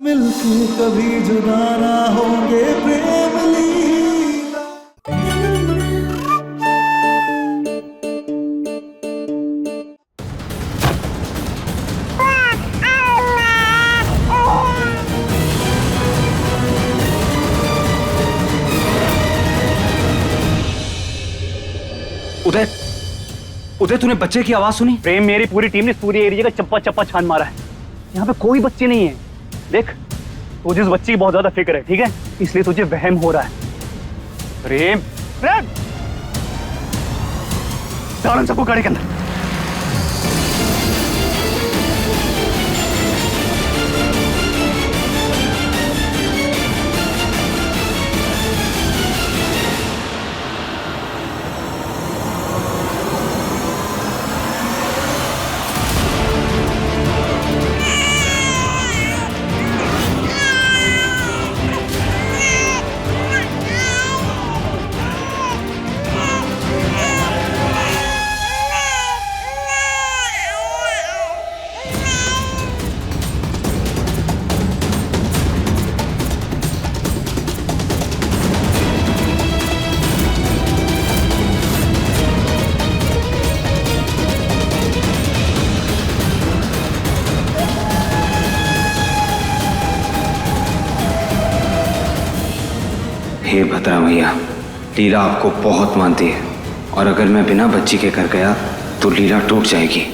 मिलके कभी जुदा ना होंगे प्रेम लीला। उदय, उदय तूने बच्चे की आवाज सुनी? प्रेम, मेरी पूरी टीम ने पूरी एरिया का चप्पा चप्पा छान मारा है। यहाँ पे कोई बच्चे नहीं है। देख, तुझे इस बच्चे की बहुत ज्यादा फिक्र है, ठीक है? इसलिए तुझे वहम हो रहा है। प्रेम, प्रेम, डालो सबको गाड़ी के अंदर। हे भद्रा मैया, लीला आपको बहुत मानती है और अगर मैं बिना बच्ची के घर गया तो लीला टूट जाएगी।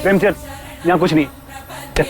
प्रेम चल, यहाँ कुछ नहीं। चल।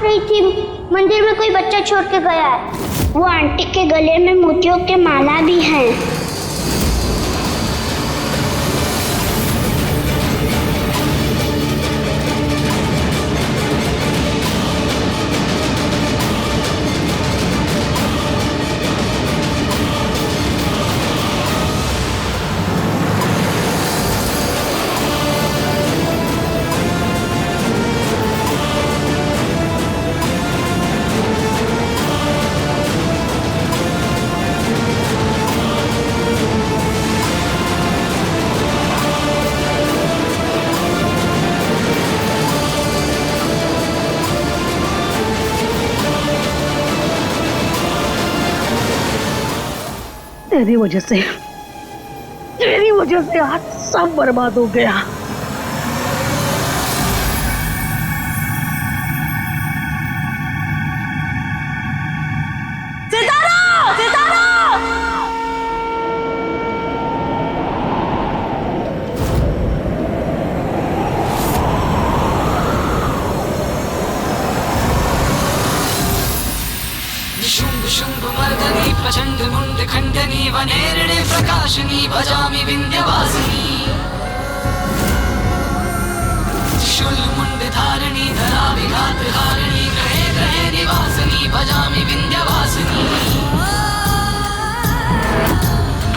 रही थी मंदिर में कोई बच्चा छोड़ के गया है। वो आंटी के गले में मोतियों के माला भी है। तेरी वजह से आज सब बर्बाद हो गया। सितारा, सितारा! शुम्भमर्दनी प्रचंड मुंड खंडनी वनेरणे प्रकाशनी भजामि विंध्यवासिनी शूलमुंड धारिणी धरा विघात हारिणी ग्रहे ग्रहे निवासिनी भजामि विंध्यवासिनी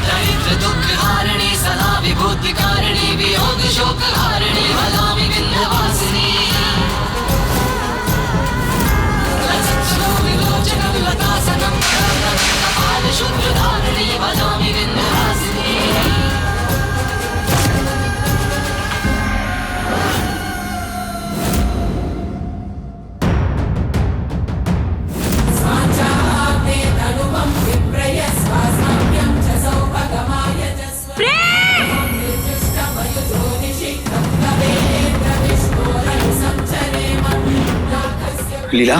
दरिद्र दुख हारिणी सदा विभूति कारिणी वियोग शोक हारिणी भजामि विंध्यवासिनी लतासनं कपाल शुभ्रधारिणी भजामि विंध्यवासिनी लीला,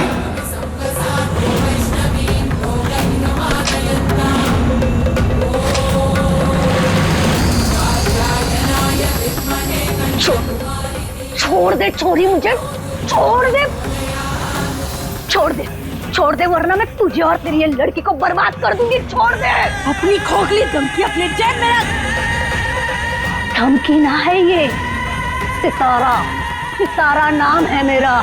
छोड़ दे छोरी, मुझे छोड़ दे, छोड़ दे, छोड़ दे, वरना मैं तुझे और तेरी ये लड़की को बर्बाद कर दूंगी। छोड़ दे। अपनी खोखली धमकी अपने जेब में रख। धमकी ना है ये, सितारा, सितारा नाम है मेरा।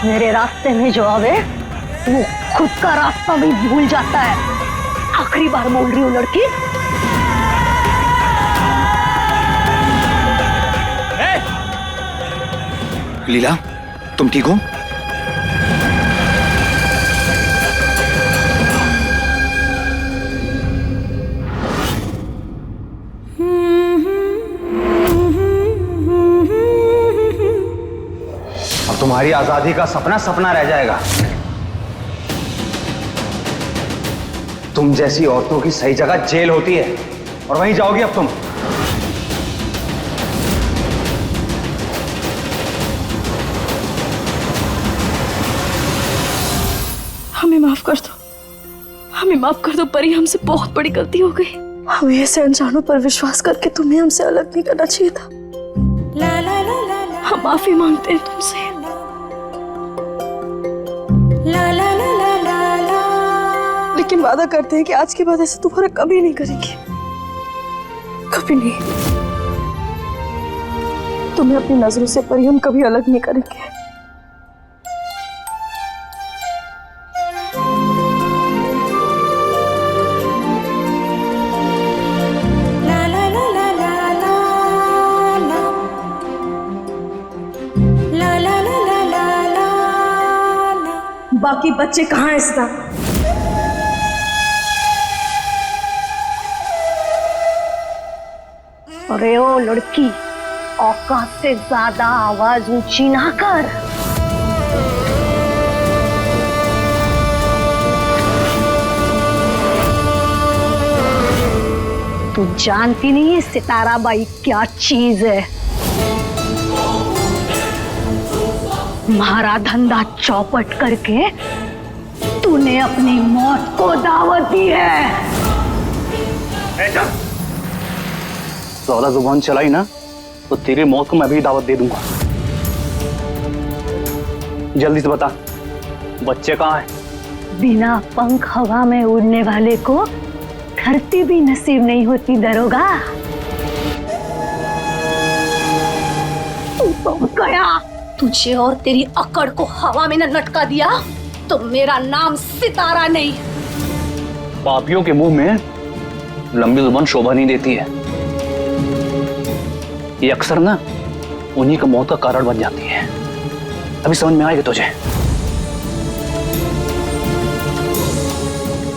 मेरे रास्ते में जो आवे वो खुद का रास्ता भी भूल जाता है। आखिरी बार बोल रही हूँ लड़की। लीला, तुम ठीक हो? अब तुम्हारी आजादी का सपना सपना रह जाएगा। तुम जैसी औरतों की सही जगह जेल होती है और वहीं जाओगी अब तुम। हमें माफ कर दो, हमें माफ कर दो परी, हमसे बहुत बड़ी गलती हो गई। हमें ऐसे अनजानों पर विश्वास करके तुम्हें हमसे अलग नहीं करना चाहिए था। हम माफी मांगते हैं तुमसे। लेकिन वादा करते हैं कि आज के बाद ऐसे दोबारा कभी नहीं करेंगे, कभी नहीं। तुम्हें अपनी नजरों से परी हम कभी अलग नहीं करेंगे। बाकी बच्चे कहाँ हैं इस वक्त? अरे ओ लड़की, औकात से ज्यादा आवाज ऊंची ना कर। तू जानती नहीं है सितारा बाई क्या चीज है। हमारा धंधा चौपट करके तूने अपनी मौत को दावत दी है। ज्यादा जुबान चलाई ना तो तेरी मौत को मैं भी दावत दे दूंगा। जल्दी से बता, बच्चे कहाँ हैं? बिना पंख हवा में उड़ने वाले को धरती भी नसीब नहीं होती दरोगा। तू तो गया, तुझे और तेरी अकड़ को हवा में न लटका दिया तो मेरा नाम सितारा नहीं। पापियों के मुंह में लंबी जुबान शोभा नहीं देती है। ये अक्सर ना उन्हीं का मौत का कारण बन जाती है। अभी समझ में आएगा तुझे।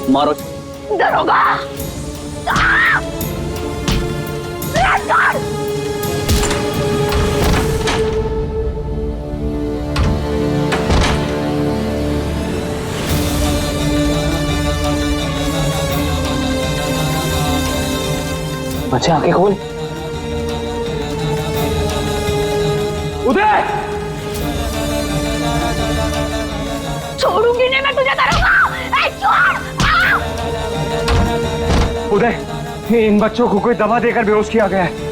मारो दरोगा। बच्चे आंखें खोल। उदय, छोड़ूंगी नहीं मैं तुझे दरोगा। उदय, इन बच्चों को कोई दवा देकर बेहोश किया गया है।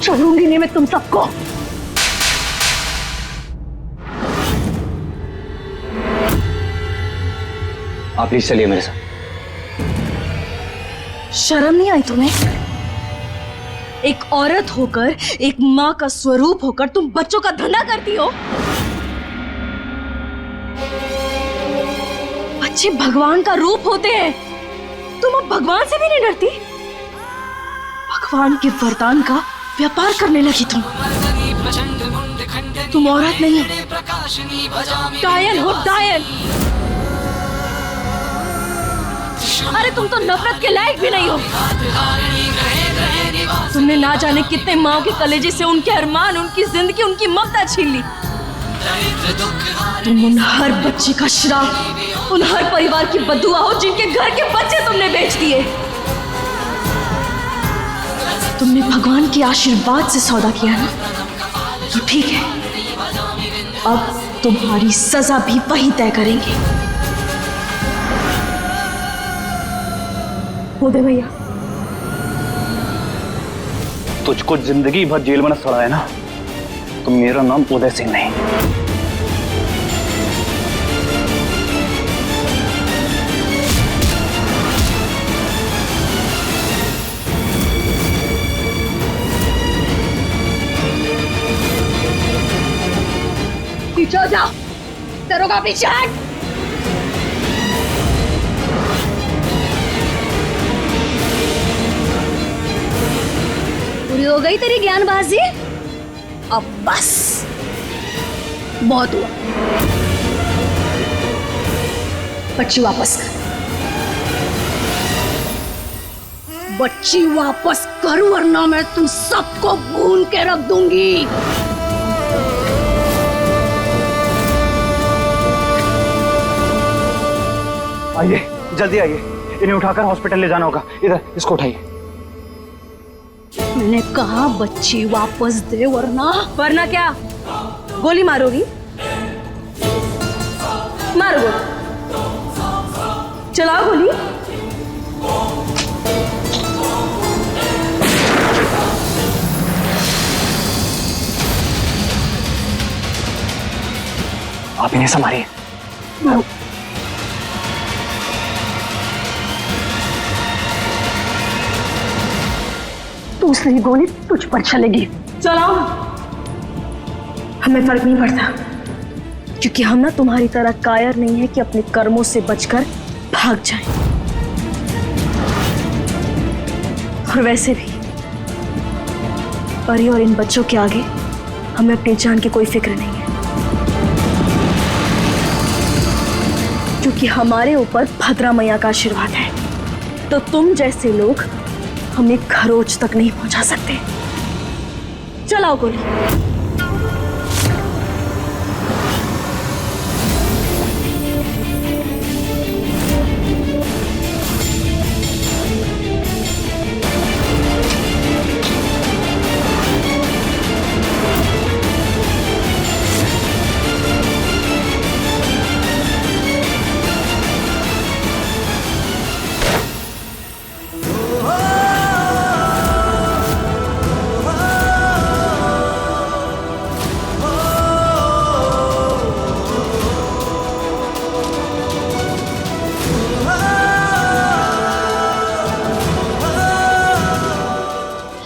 छोड़ूंगी नहीं मैं तुम सबको। आप प्लीज चलिए मेरे साथ। शर्म नहीं आई तुम्हें? एक औरत होकर, एक माँ का स्वरूप होकर तुम बच्चों का धंधा करती हो। बच्चे भगवान का रूप होते हैं। तुम अब भगवान से भी नहीं डरती? भगवान के वरदान का व्यापार करने लगी तुम औरत नहीं हो, डायन हो, डायन। अरे तुम तो नफरत के लायक भी नहीं हो। विंध्यवासिनी तुमने ना जाने कितने माओ के कलेजे से उनके अरमान, उनकी जिंदगी, उनकी ममता छीन ली। दरिद्र दुख तुम उन हर बच्ची का श्राप, उन हर परिवार की बद्दुआ हो जिनके घर के बच्चे तुमने बेच दिए। तुमने भगवान के आशीर्वाद से सौदा किया ना, तो ठीक है, अब तुम्हारी सजा भी वही तय करेंगे। उदय भैया, तुझको जिंदगी भर जेल में न सड़ा है ना, तो मेरा नाम उदय सिंह नहीं। पीछे हो जाओ, दरोगा पीछे हट। पूरी हो गई तेरी ज्ञानबाजी? अब बस बहुत हुआ। बच्ची वापस कर, बच्ची वापस कर, वरना मैं तुम सबको भून के रख दूंगी। आइए, जल्दी आइए, इन्हें उठाकर हॉस्पिटल ले जाना होगा। इधर, इसको उठाइए। मैंने कहा बच्ची वापस दे, वरना क्या गोली मारोगी? मारो गोली, चलाओ गोली। आप इन्हें संभालिए। दूसरी गोली तुझ पर चलेगी। चलाओ, हमें फर्क नहीं पड़ता, क्योंकि हम ना तुम्हारी तरह कायर नहीं है कि अपने कर्मों से बचकर भाग जाएं। और वैसे भी परी और इन बच्चों के आगे हमें अपनी जान की कोई फिक्र नहीं है, क्योंकि हमारे ऊपर भद्रा मैया का आशीर्वाद है। तो तुम जैसे लोग हमें खरोच तक नहीं पहुंचा सकते। चलाओ गोली।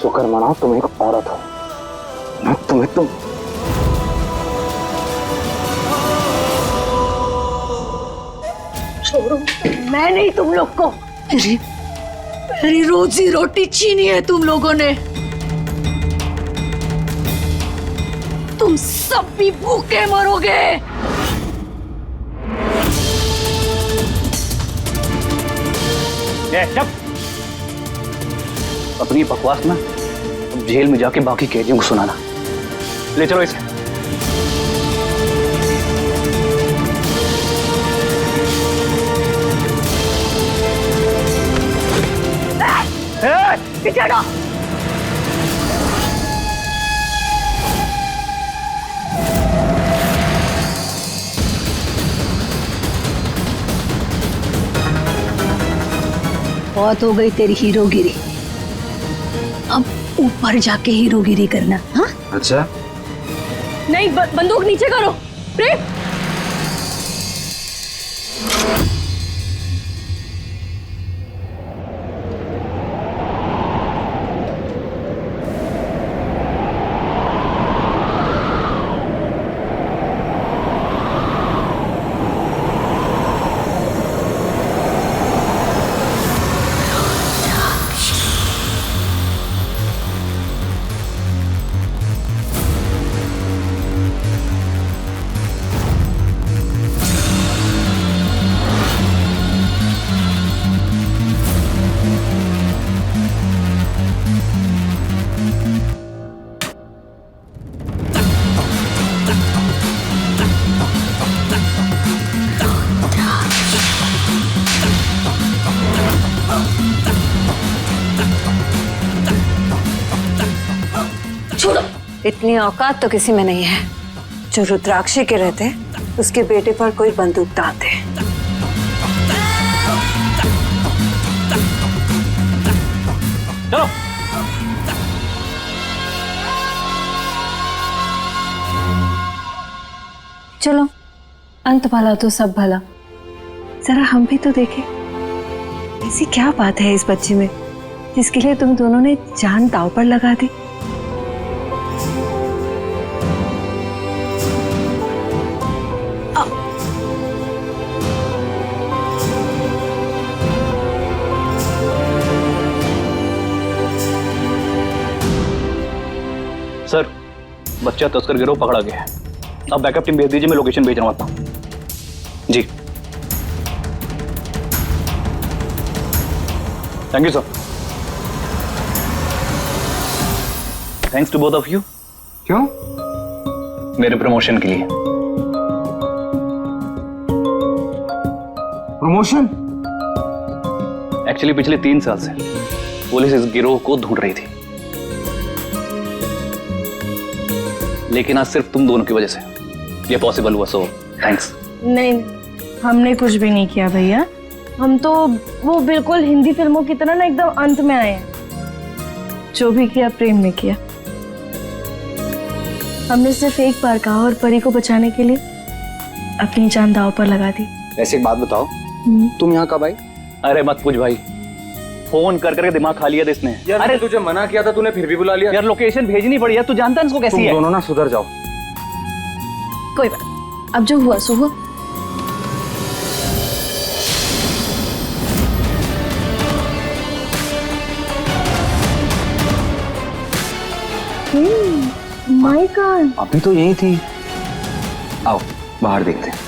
शुक्र मनाओ तुम एक औरत हो, मैं तुम्हें छोड़ो, मैं नहीं तुम लोग को। मेरी रोजी रोटी छीनी है तुम लोगों ने। तुम सब भी भूखे मरोगे। चुप। अपनी बकवास ना तुम जेल में जाके बाकी कैदियों को सुनाना। ले चलो इसे। पीछे हटो। बहुत हो गई तेरी हीरोगिरी, अब ऊपर जाके हीरोगिरी करना। हाँ, अच्छा, नहीं, बंदूक नीचे करो। प्रेम, छोड़ो। इतनी औकात तो किसी में नहीं है जो रुद्राक्षी के रहते उसके बेटे पर कोई बंदूक दाग दे। चलो। चलो, अंत भला तो सब भला। जरा हम भी तो देखें, ऐसी क्या बात है इस बच्चे में जिसके लिए तुम दोनों ने जान दांव पर लगा दी। सर, बच्चा तस्कर गिरोह पकड़ा गया है। अब बैकअप टीम भेज दीजिए, मैं लोकेशन भेज रहा हूं आपको। जी, thank you sir. Thanks to both of you. क्यों? मेरे प्रमोशन के लिए। प्रमोशन? एक्चुअली पिछले 3 साल से पुलिस इस गिरोह को ढूंढ रही थी, लेकिन आज सिर्फ तुम दोनों की वजह से ये पॉसिबल हुआ, सो थैंक्स। नहीं, हमने कुछ भी नहीं किया भैया। हम तो वो बिल्कुल हिंदी फिल्मों की तरह ना एकदम अंत में आए हैं। जो भी किया प्रेम ने किया। हमने सिर्फ एक बार कहा और परी को बचाने के लिए अपनी जान दांव पर लगा दी। वैसे एक बात बताओ, तुम यहाँ कब आई? अरे मत पूछ भाई, फोन कर करके दिमाग खा लिया था इसने। यार अरे तुझे मना किया था, तूने फिर भी बुला लिया। यार लोकेशन भेजनी पड़ी है, तू जानता है इसको कैसी है। दोनों ना सुधर जाओ। कोई बात, अब जो हुआ सो हुआ। माय गॉड, अभी तो यही थी। आओ बाहर देखते हैं।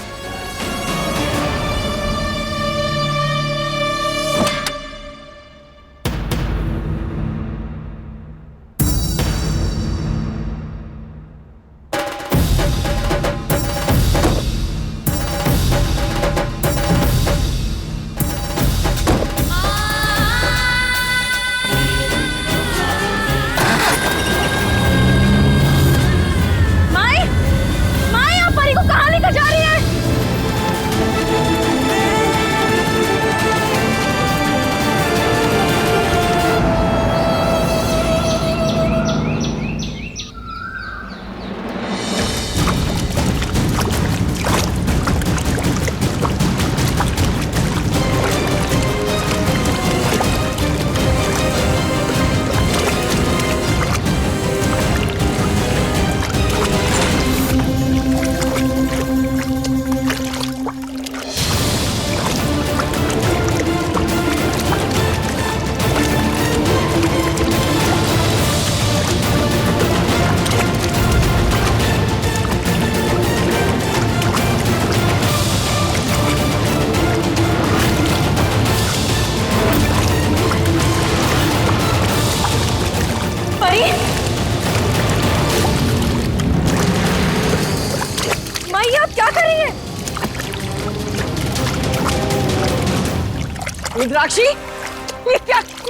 रुद्राक्षी, ये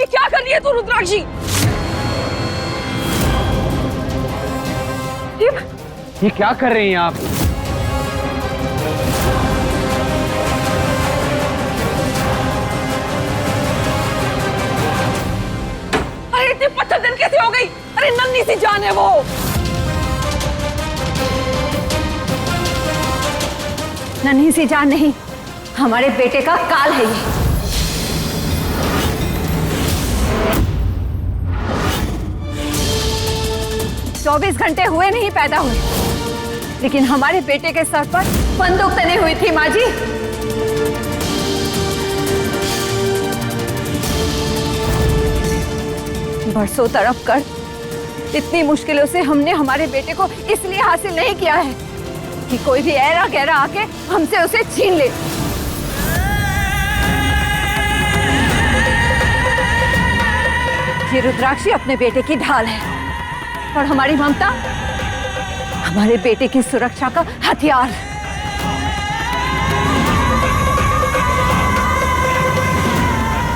क्या कर रही है तू रुद्राक्षी? ये क्या कर रही हैं आप? अरे इतनी पत्थर दिन कैसे हो गई? अरे नन्ही सी जान है वो। नन्ही सी जान नहीं, हमारे बेटे का काल है ये। 24 घंटे हुए नहीं पैदा हुए, लेकिन हमारे बेटे के सर पर बंदूक तनी हुई थी माँ जी। बरसों तड़प कर इतनी मुश्किलों से हमने हमारे बेटे को इसलिए हासिल नहीं किया है कि कोई भी ऐरा गहरा आके हमसे उसे छीन ले। ये रुद्राक्षी अपने बेटे की ढाल है और हमारी ममता हमारे बेटे की सुरक्षा का हथियार।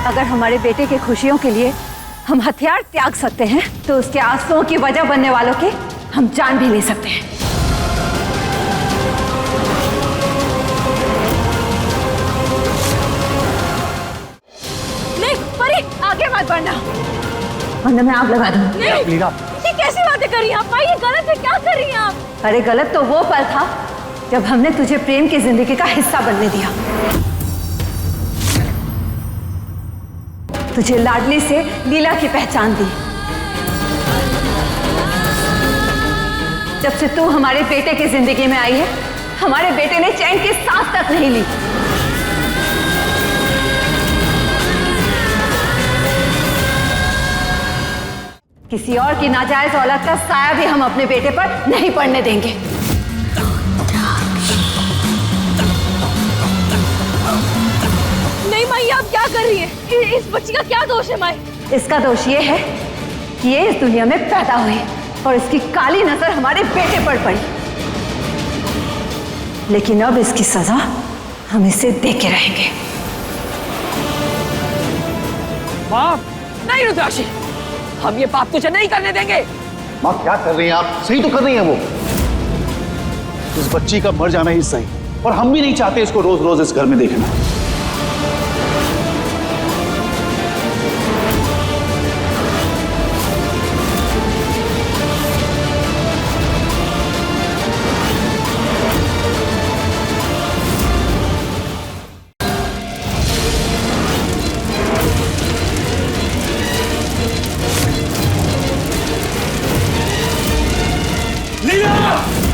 अगर हमारे बेटे की खुशियों के लिए हम हथियार त्याग सकते हैं तो उसके आंसुओं की वजह बनने वालों के हम जान भी ले सकते हैं। नहीं परी, आगे मत बढ़ना वरना मैं आग लगा दूंगी। लीला, ये कैसी बातें कर रही हैं आप? ये गलत है, क्या कर रही हैं आप? अरे गलत तो वो पल था जब हमने तुझे प्रेम की जिंदगी का हिस्सा बनने दिया। तुझे लाडली से लीला की पहचान दी। जब से तू हमारे बेटे की जिंदगी में आई है, हमारे बेटे ने चैन की सांस तक नहीं ली। किसी और की नाजायज औलाद का साया भी हम अपने बेटे पर नहीं पड़ने देंगे। नहीं माई, आप क्या कर रही है? इस बच्ची का क्या दोष है माई? इसका दोष ये है कि ये इस दुनिया में पैदा हुई और इसकी काली नजर हमारे बेटे पर पड़ी। लेकिन अब इसकी सजा हम इसे दे के रहेंगे। माँ नहीं रुद्राक्षी, हम ये पाप तुझे नहीं करने देंगे। माँ क्या कर रही हैं आप? सही तो कर रही हैं वो। इस बच्ची का मर जाना ही सही, और हम भी नहीं चाहते इसको रोज रोज इस घर में देखना। लीला!